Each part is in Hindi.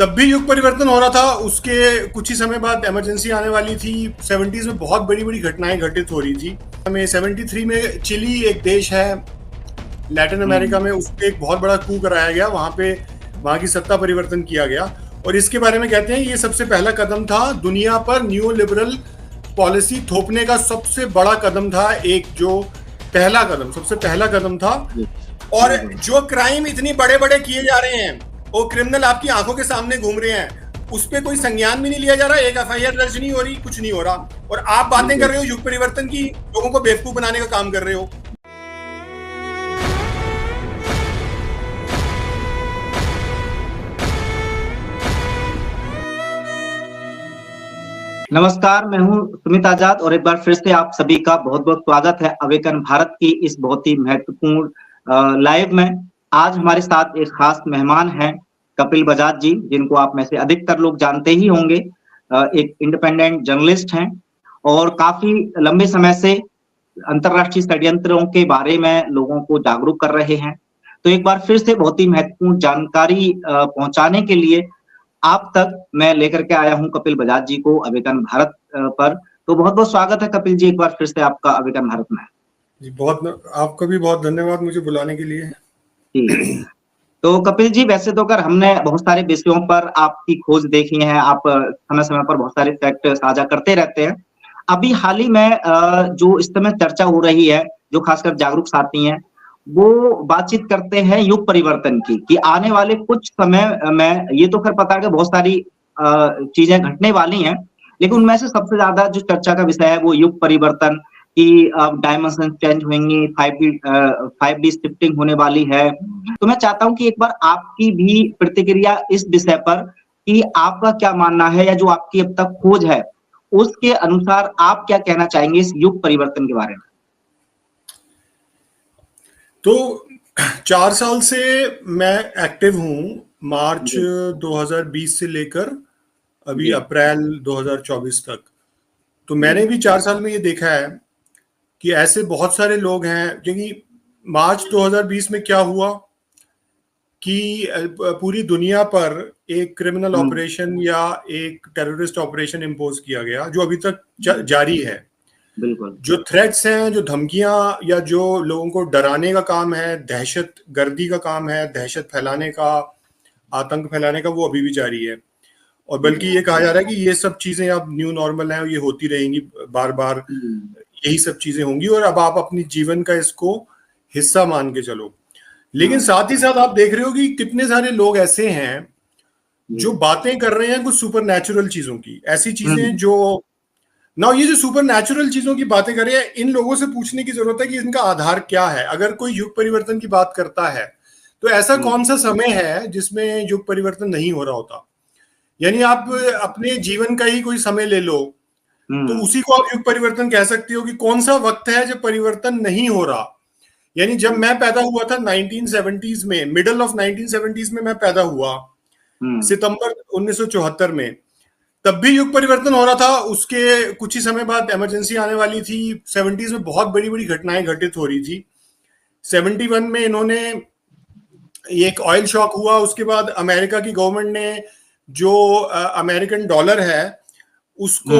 तब भी युग परिवर्तन हो रहा था। उसके कुछ ही समय बाद इमरजेंसी आने वाली थी। 70s में बहुत बड़ी बड़ी घटनाएं घटित हो रही थी। हमें 73 में चिली एक देश है लैटिन अमेरिका में, उस पर एक बहुत बड़ा कू कराया गया। वहां की सत्ता परिवर्तन किया गया और इसके बारे में कहते हैं ये सबसे पहला कदम था दुनिया पर न्यू लिबरल पॉलिसी थोपने का। सबसे बड़ा कदम था, एक जो सबसे पहला कदम था। और जो क्राइम इतनी बड़े बड़े किए जा रहे हैं, वो क्रिमिनल आपकी आंखों के सामने घूम रहे हैं, उस पर कोई संज्ञान भी नहीं लिया जा रहा। एक एफआईआर दर्ज नहीं हो रही, कुछ नहीं हो रहा, और आप बातें कर रहे हो युग परिवर्तन की, लोगों को बेवकूफ बनाने का काम कर रहे हो। नमस्कार, मैं हूं सुमित आजाद और एक बार फिर से आप सभी का बहुत बहुत स्वागत है अवेकन भारत की इस बहुत ही महत्वपूर्ण लाइव में। आज हमारे साथ एक खास मेहमान हैं कपिल बजाज जी, जिनको आप में से अधिकतर लोग जानते ही होंगे। एक इंडिपेंडेंट जर्नलिस्ट हैं और काफी लंबे समय से अंतरराष्ट्रीय षड्यंत्रों के बारे में लोगों को जागरूक कर रहे हैं। तो एक बार फिर से बहुत ही महत्वपूर्ण जानकारी पहुंचाने के लिए आप तक मैं लेकर के आया हूं कपिल बजाज जी को अवेकन भारत पर। तो बहुत बहुत स्वागत है कपिल जी एक बार फिर से आपका अवेकन भारत में। जी आपका भी बहुत धन्यवाद मुझे बुलाने के लिए। जी, तो कपिल जी वैसे तो हमने बहुत सारे विषयों पर आपकी खोज देखी है, आप समय समय पर बहुत सारे फैक्ट साझा करते रहते हैं। अभी हाल ही में जो इस समय चर्चा हो रही है, जो खासकर जागरूक साथी हैं, वो बातचीत करते हैं युग परिवर्तन की, कि आने वाले कुछ समय में ये तो खैर पता है कि बहुत सारी चीजें घटने वाली हैं, लेकिन उनमें से सबसे ज्यादा जो चर्चा का विषय है वो युग परिवर्तन की। डायमेंशन चेंज होंगी, 5D शिफ्टिंग होने वाली है। तो मैं चाहता हूं कि एक बार आपकी भी प्रतिक्रिया इस विषय पर, कि आपका क्या मानना है या जो आपकी अब तक खोज है उसके अनुसार आप क्या कहना चाहेंगे इस युग परिवर्तन के बारे में। तो 4 साल से मैं एक्टिव हूं, मार्च 2020 से लेकर अभी अप्रैल 2024 तक। तो मैंने भी 4 साल में ये देखा है कि ऐसे बहुत सारे लोग हैं, क्योंकि मार्च 2020 में क्या हुआ कि पूरी दुनिया पर एक क्रिमिनल ऑपरेशन या एक टेररिस्ट ऑपरेशन इम्पोज किया गया, जो अभी तक जारी है। बिल्कुल। जो थ्रेट्स हैं, जो धमकियां या जो लोगों को डराने का काम है, दहशत गर्दी का काम है, दहशत फैलाने का, आतंक फैलाने का, वो अभी भी जारी है। और बल्कि ये कहा जा रहा है कि ये सब चीजें अब न्यू नॉर्मल है, ये होती रहेंगी, बार बार यही सब चीजें होंगी, और अब आप अपनी जीवन का इसको हिस्सा मान के चलो। लेकिन साथ ही साथ आप देख रहे हो कि कितने सारे लोग ऐसे हैं जो बातें कर रहे हैं कुछ सुपर नेचुरल चीजों की, ऐसी चीजें जो ना, ये जो सुपर नेचुरल चीजों की बातें कर रहे हैं, इन लोगों से पूछने की जरूरत है कि इनका आधार क्या है। अगर कोई युग परिवर्तन की बात करता है तो ऐसा कौन सा समय है जिसमें युग परिवर्तन नहीं हो रहा होता। यानी आप अपने जीवन का ही कोई समय ले लो, तो उसी को आप युग परिवर्तन कह सकते हो कि कौन सा वक्त है जब परिवर्तन नहीं हो रहा। यानी जब मैं पैदा हुआ था 1970s में, मिडल ऑफ 1970s में मैं पैदा हुआ, सितंबर 1974 में, तब भी युग परिवर्तन हो रहा था। उसके कुछ ही समय बाद इमरजेंसी आने वाली थी। 70s में बहुत बड़ी बड़ी घटनाएं घटित हो रही थी। 71 में इन्होंने एक ऑयल शॉक हुआ। उसके बाद अमेरिका की गवर्नमेंट ने जो अमेरिकन डॉलर है उसको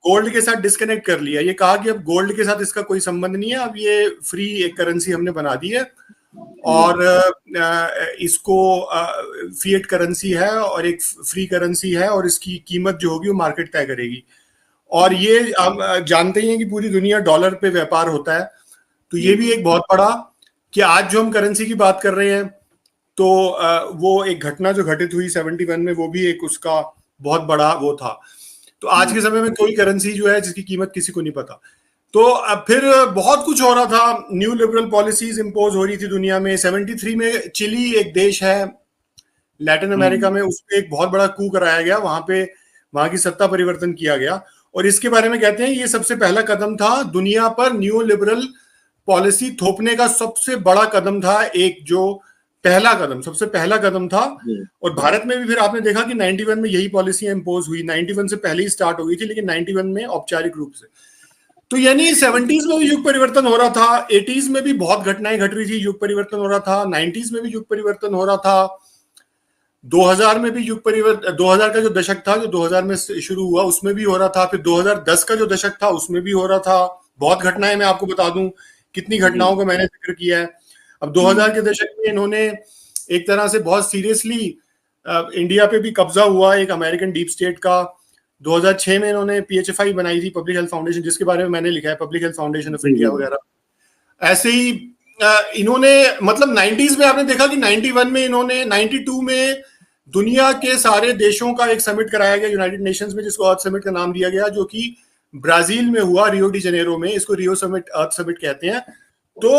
गोल्ड के साथ डिस्कनेक्ट कर लिया। ये कहा कि अब गोल्ड के साथ इसका कोई संबंध नहीं है, अब ये फ्री एक करेंसी हमने बना दी है और इसको फिएट करेंसी है और एक फ्री करेंसी है, और इसकी कीमत जो होगी वो मार्केट तय करेगी। और ये आप जानते ही हैं कि पूरी दुनिया डॉलर पे व्यापार होता है। तो ये भी एक बहुत बड़ा, कि आज जो हम करेंसी की बात कर रहे हैं, तो वो एक घटना जो घटित हुई 71 में, वो भी एक उसका बहुत बड़ा वो था। तो आज के समय में कोई करेंसी जो है जिसकी कीमत किसी को नहीं पता। तो फिर बहुत कुछ हो रहा था, न्यू लिबरल पॉलिसीज इंपोज हो रही थी दुनिया में। 73 में चिली एक देश है लैटिन अमेरिका में, उस पर एक बहुत बड़ा कू कराया गया। वहां की सत्ता परिवर्तन किया गया और इसके बारे में कहते हैं ये सबसे पहला कदम था दुनिया पर न्यू लिबरल पॉलिसी थोपने का। सबसे बड़ा कदम था, एक जो सबसे पहला कदम था। और भारत में भी फिर आपने देखा कि 91 में यही पॉलिसियां इंपोज हुई। 91 से पहले ही स्टार्ट हो गई थी, लेकिन 91 में औपचारिक रूप से। तो यानी 70s में भी युग परिवर्तन हो रहा था, 80s में भी बहुत घटनाएं घट रही थी, युग परिवर्तन हो रहा था, 90s में भी युग परिवर्तन हो रहा था। 2000 में भी युग परिवर्तन, 2000 का जो दशक था, जो 2000 में शुरू हुआ, उसमें भी हो रहा था। फिर 2010 का जो दशक था उसमें भी हो रहा था। बहुत घटनाएं, मैं आपको बता दूं कितनी घटनाओं का मैंने जिक्र किया है। अब 2000 के दशक में इन्होंने एक तरह से बहुत सीरियसली इंडिया पे भी कब्जा हुआ एक अमेरिकन डीप स्टेट का। 2006 में इन्होंने PHFI बनाई थी, पब्लिक हेल्थ फाउंडेशन, जिसके बारे में मैंने लिखा है, public health foundation of India वगैरह। ऐसे ही इन्होंने, मतलब 90s में आपने देखा कि 91 में इन्होंने, 92 में दुनिया के सारे देशों का एक समिट कराया गया यूनाइटेड नेशंस में, जिसको अर्थ समिट का नाम दिया गया, जो कि ब्राजील में हुआ, रियो डी जेनेरो में। इसको रियो समिट, अर्थ समिट कहते हैं। तो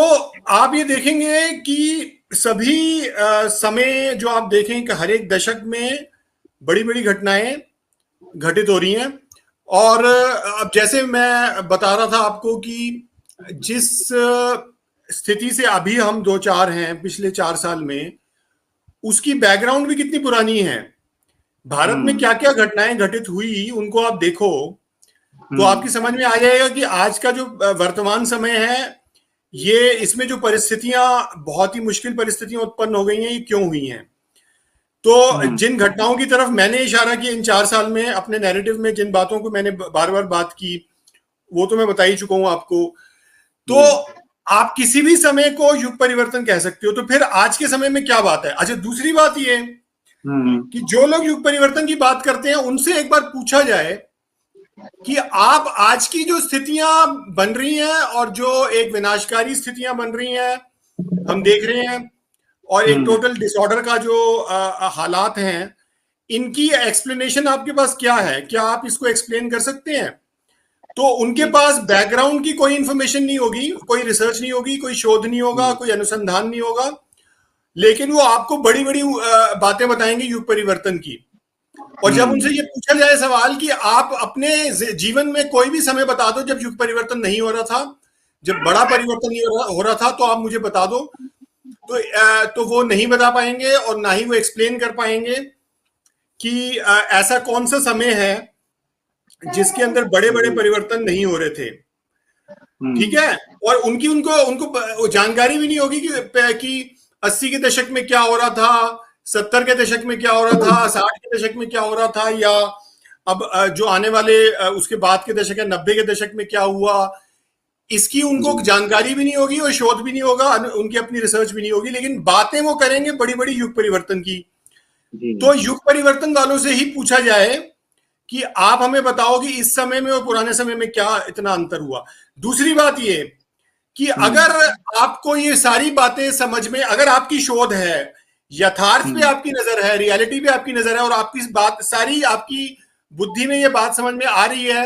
आप ये देखेंगे कि सभी समय जो आप देखें कि हर एक दशक में बड़ी बड़ी घटनाएं घटित हो रही हैं। और अब जैसे मैं बता रहा था आपको कि जिस स्थिति से अभी हम 2-4 हैं पिछले 4 साल में, उसकी बैकग्राउंड भी कितनी पुरानी है। भारत में क्या क्या घटनाएं घटित हुई उनको आप देखो तो आपकी समझ में आ जाएगा कि आज का जो वर्तमान समय है, ये इसमें जो परिस्थितियां, बहुत ही मुश्किल परिस्थितियां उत्पन्न हो गई हैं, ये क्यों हुई हैं। तो जिन घटनाओं की तरफ मैंने इशारा किया इन 4 साल में, अपने नैरेटिव में जिन बातों को मैंने बार बार बात की, वो तो मैं बता ही चुका हूं आपको। तो आप किसी भी समय को युग परिवर्तन कह सकते हो। तो फिर आज के समय में क्या बात है। अच्छा, दूसरी बात ये कि जो लोग युग परिवर्तन की बात करते हैं, उनसे एक बार पूछा जाए कि आप आज की जो स्थितियां बन रही हैं और जो एक विनाशकारी स्थितियां बन रही हैं, हम देख रहे हैं, और एक टोटल डिसऑर्डर का जो हालात हैं, इनकी एक्सप्लेनेशन आपके पास क्या है, क्या आप इसको एक्सप्लेन कर सकते हैं। तो उनके पास बैकग्राउंड की कोई इंफॉर्मेशन नहीं होगी, कोई रिसर्च नहीं होगी, कोई शोध नहीं होगा, कोई अनुसंधान नहीं होगा, लेकिन वो आपको बड़ी बड़ी बातें बताएंगे युग परिवर्तन की। और जब उनसे ये पूछा जाए सवाल कि आप अपने जीवन में कोई भी समय बता दो जब युग परिवर्तन नहीं हो रहा था, जब बड़ा परिवर्तन नहीं हो रहा था, तो आप मुझे बता दो, तो वो नहीं बता पाएंगे और ना ही वो एक्सप्लेन कर पाएंगे कि ऐसा कौन सा समय है जिसके अंदर बड़े बड़े परिवर्तन नहीं हो रहे थे। ठीक है। और उनको जानकारी भी नहीं होगी कि 80 के दशक में क्या हो रहा था, 70 के दशक में क्या हो रहा था, 60 के दशक में क्या हो रहा था, या अब जो आने वाले उसके बाद के दशक है 90 के दशक में क्या हुआ, इसकी उनको जानकारी भी नहीं होगी और शोध भी नहीं होगा, उनकी अपनी रिसर्च भी नहीं होगी, लेकिन बातें वो करेंगे बड़ी बड़ी युग परिवर्तन की। तो युग परिवर्तन वालों से ही पूछा जाए कि आप हमें बताओ कि इस समय में और पुराने समय में क्या इतना अंतर हुआ। दूसरी बात ये कि अगर आपको ये सारी बातें समझ में, अगर आपकी शोध है, यथार्थ पे आपकी नजर है, रियलिटी पे आपकी नजर है, और आपकी बात सारी, आपकी बुद्धि में ये बात समझ में आ रही है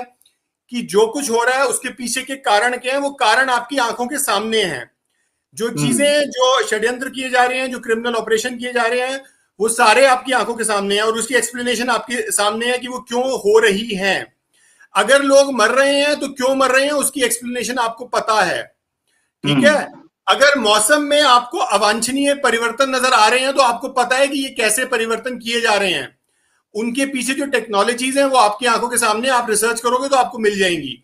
कि जो कुछ हो रहा है उसके पीछे के कारण क्या है, वो कारण आपकी आंखों के सामने हैं। जो चीजें, जो षड्यंत्र किए जा रहे हैं, जो क्रिमिनल ऑपरेशन किए जा रहे हैं, वो सारे आपकी आंखों के सामने हैं, और उसकी एक्सप्लेनेशन आपके सामने है कि वो क्यों हो रही है। अगर लोग मर रहे हैं तो क्यों मर रहे हैं, उसकी एक्सप्लेनेशन आपको पता है। ठीक है। अगर मौसम में आपको अवांछनीय परिवर्तन नजर आ रहे हैं तो आपको पता है कि ये कैसे परिवर्तन किए जा रहे हैं। उनके पीछे जो टेक्नोलॉजीज हैं वो आपकी आंखों के सामने, आप रिसर्च करोगे तो आपको मिल जाएंगी,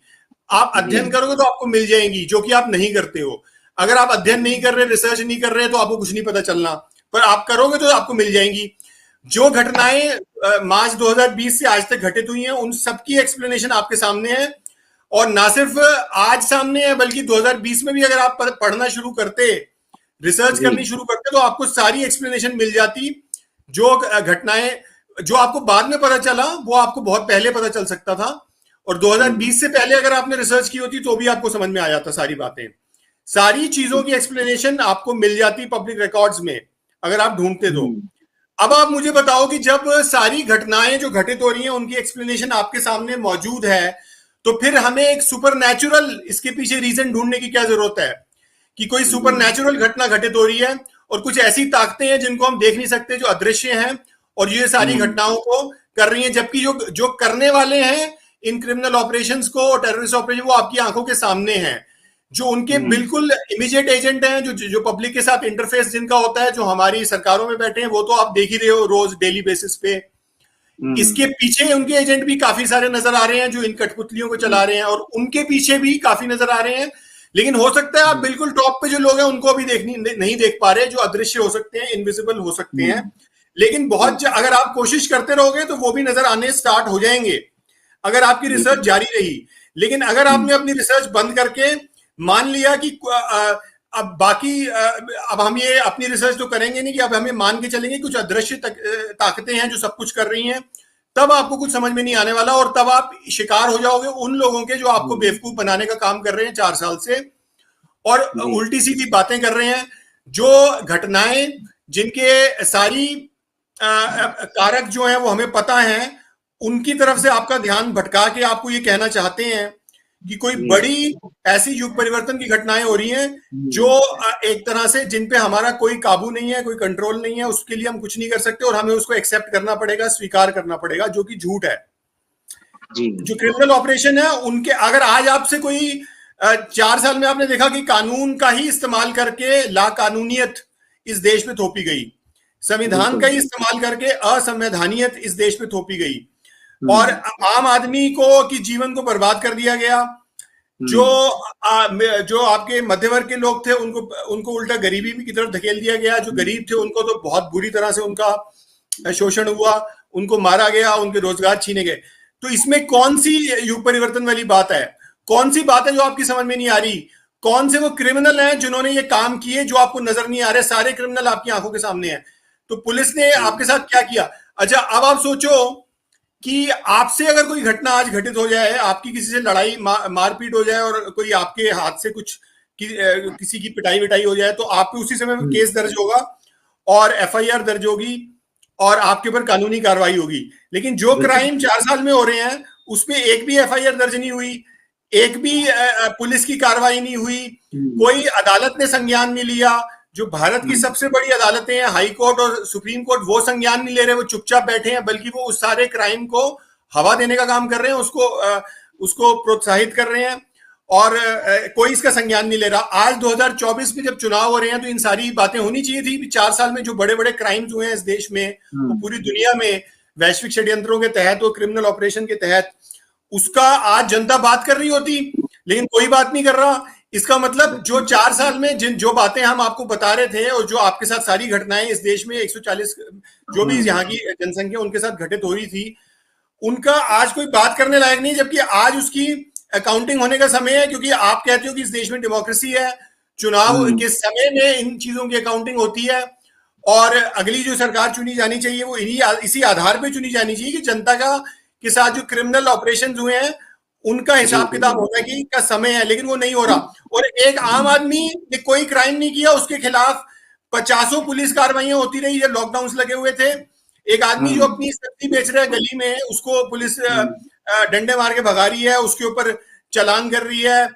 आप अध्ययन करोगे तो आपको मिल जाएंगी, जो कि आप नहीं करते हो। अगर आप अध्ययन नहीं कर रहे, रिसर्च नहीं कर रहे, तो आपको कुछ नहीं पता चलना, पर आप करोगे तो आपको मिल जाएंगी। जो घटनाएं मार्च 2020 से आज तक घटित हुई हैं, उन सबकी एक्सप्लेनेशन आपके सामने है। और ना सिर्फ आज सामने है, बल्कि 2020 में भी अगर आप पढ़ना शुरू करते, रिसर्च करनी शुरू करते, तो आपको सारी एक्सप्लेनेशन मिल जाती। जो घटनाएं जो आपको बाद में पता चला, वो आपको बहुत पहले पता चल सकता था, और 2020 से पहले अगर आपने रिसर्च की होती तो भी आपको समझ में आ जाता सारी बातें। सारी चीजों की एक्सप्लेनेशन आपको मिल जाती पब्लिक रिकॉर्ड्स में, अगर आप ढूंढते तो। अब आप मुझे बताओ कि जब सारी घटनाएं जो घटित हो रही हैं उनकी एक्सप्लेनेशन आपके सामने मौजूद है, तो फिर हमें एक सुपर नेचुरल, इसके पीछे रीजन ढूंढने की क्या जरूरत है कि कोई सुपर नेचुरल घटना घटित हो रही है और कुछ ऐसी ताकतें हैं जिनको हम देख नहीं सकते, जो अदृश्य हैं, और ये सारी घटनाओं को कर रही हैं, जबकि जो करने वाले हैं इन क्रिमिनल ऑपरेशंस को और टेररिस्ट ऑपरेशन, वो आपकी आंखों के सामने हैं। जो उनके बिल्कुल इमीडिएट एजेंट हैं, जो पब्लिक के साथ इंटरफेस जिनका होता है, जो हमारी सरकारों में बैठे हैं, वो तो आप देख ही रहे हो रोज डेली बेसिस पे। इसके पीछे उनके एजेंट भी काफी सारे नजर आ रहे हैं जो इन कठपुतलियों को चला रहे हैं, और उनके पीछे भी काफी नजर आ रहे हैं। लेकिन हो सकता है आप बिल्कुल टॉप पे जो लोग हैं उनको अभी नहीं देख पा रहे, जो अदृश्य हो सकते हैं, इनविजिबल हो सकते हैं, लेकिन अगर आप कोशिश करते रहोगे तो वो भी नजर आने स्टार्ट हो जाएंगे, अगर आपकी रिसर्च जारी रही। लेकिन अगर आपने अपनी रिसर्च बंद करके मान लिया कि अब बाकी अब हम ये अपनी रिसर्च तो करेंगे नहीं, कि अब हमें मान के चलेंगे कुछ अदृश्य ताकतें हैं जो सब कुछ कर रही हैं, तब आपको कुछ समझ में नहीं आने वाला, और तब आप शिकार हो जाओगे उन लोगों के जो आपको बेवकूफ बनाने का काम कर रहे हैं 4 साल से, और उल्टी सीधी बातें कर रहे हैं, जो घटनाएं जिनके सारी कारक जो हैं वो हमें पता है, उनकी तरफ से आपका ध्यान भटका के आपको ये कहना चाहते हैं कि कोई बड़ी ऐसी युग परिवर्तन की घटनाएं हो रही हैं जो एक तरह से जिन पे हमारा कोई काबू नहीं है, कोई कंट्रोल नहीं है, उसके लिए हम कुछ नहीं कर सकते और हमें उसको एक्सेप्ट करना पड़ेगा, स्वीकार करना पड़ेगा, जो कि झूठ है। जो क्रिमिनल ऑपरेशन है उनके, अगर आज आपसे कोई 4 साल में आपने देखा कि कानून का ही इस्तेमाल करके लाकानूनियत इस देश में थोपी गई, संविधान का ही इस्तेमाल करके असंवैधानियत इस देश में थोपी गई, और आम आदमी को की जीवन को बर्बाद कर दिया गया। जो आपके मध्य वर्ग के लोग थे उनको उल्टा गरीबी की तरफ धकेल दिया गया। जो गरीब थे उनको तो बहुत बुरी तरह से उनका शोषण हुआ, उनको मारा गया, उनके रोजगार छीने गए। तो इसमें कौन सी युग परिवर्तन वाली बात है? कौन सी बात है जो आपकी समझ में नहीं आ रही? कौन से वो क्रिमिनल हैं जिन्होंने ये काम किए जो आपको नजर नहीं आ रहे? सारे क्रिमिनल आपकी आंखों के सामने हैं। तो पुलिस ने आपके साथ क्या किया? अच्छा, अब आप सोचो कि आपसे अगर कोई घटना आज घटित हो जाए, आपकी किसी से लड़ाई मारपीट हो जाए और कोई आपके हाथ से कुछ किसी की पिटाई विटाई हो जाए, तो आप पे उसी समय केस दर्ज होगा और एफआईआर दर्ज होगी और आपके ऊपर कानूनी कार्रवाई होगी। लेकिन जो क्राइम 4 साल में हो रहे हैं उसमें एक भी एफआईआर दर्ज नहीं हुई, एक भी पुलिस की कार्रवाई नहीं हुई, कोई अदालत ने संज्ञान नहीं लिया। जो भारत की सबसे बड़ी अदालतें हैं, हाई कोर्ट और सुप्रीम कोर्ट, वो संज्ञान नहीं ले रहे, वो चुपचाप बैठे हैं, बल्कि वो उस सारे क्राइम को हवा देने का काम कर रहे हैं, उसको प्रोत्साहित कर रहे हैं, और कोई इसका संज्ञान नहीं ले रहा। आज 2024 में जब चुनाव हो रहे हैं तो इन सारी बातें होनी चाहिए थी। 4 साल में जो बड़े बड़े क्राइम्स हुए हैं इस देश में, वो पूरी दुनिया में वैश्विक षड्यंत्रों के तहत, वो क्रिमिनल ऑपरेशन के तहत, उसका आज जनता बात कर रही होती, लेकिन कोई बात नहीं कर रहा। इसका मतलब जो 4 साल में जो बातें हम आपको बता रहे थे और जो आपके साथ सारी घटनाएं इस देश में 140 जो भी यहाँ की जनसंख्या उनके साथ घटित हो रही थी, उनका आज कोई बात करने लायक नहीं, जबकि आज उसकी अकाउंटिंग होने का समय है। क्योंकि आप कहते हो कि इस देश में डेमोक्रेसी है, चुनाव के समय में इन चीजों की अकाउंटिंग होती है, और अगली जो सरकार चुनी जानी चाहिए वो इसी आधार पर चुनी जानी चाहिए कि जनता के साथ जो क्रिमिनल ऑपरेशन हुए हैं उनका हिसाब किताब होना की का समय है। लेकिन वो नहीं हो रहा। और एक आम आदमी ने कोई क्राइम नहीं किया, उसके खिलाफ 50 पुलिस कार्रवाइयां होती रही जब लॉकडाउन लगे हुए थे। एक आदमी जो अपनी सब्जी बेच रहा है गली में, उसको पुलिस डंडे मार के भगा रही है, उसके ऊपर चालान कर रही है।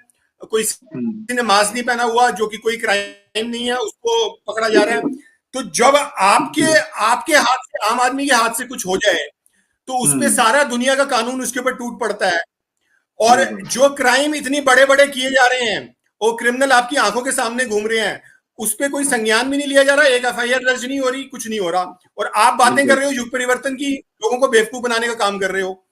कोई ने मास्क नहीं पहना हुआ, जो कि कोई क्राइम नहीं है, उसको पकड़ा जा रहा है। तो जब आपके हाथ से, आम आदमी के हाथ से कुछ हो जाए, तो उसपे सारा दुनिया का कानून उसके ऊपर टूट पड़ता है। और जो क्राइम इतनी बड़े बड़े किए जा रहे हैं, वो क्रिमिनल आपकी आंखों के सामने घूम रहे हैं, उस पर कोई संज्ञान भी नहीं लिया जा रहा, एक एफआईआर दर्ज नहीं हो रही, कुछ नहीं हो रहा। और आप बातें कर रहे हो युग परिवर्तन की, लोगों को बेवकूफ बनाने का काम कर रहे हो।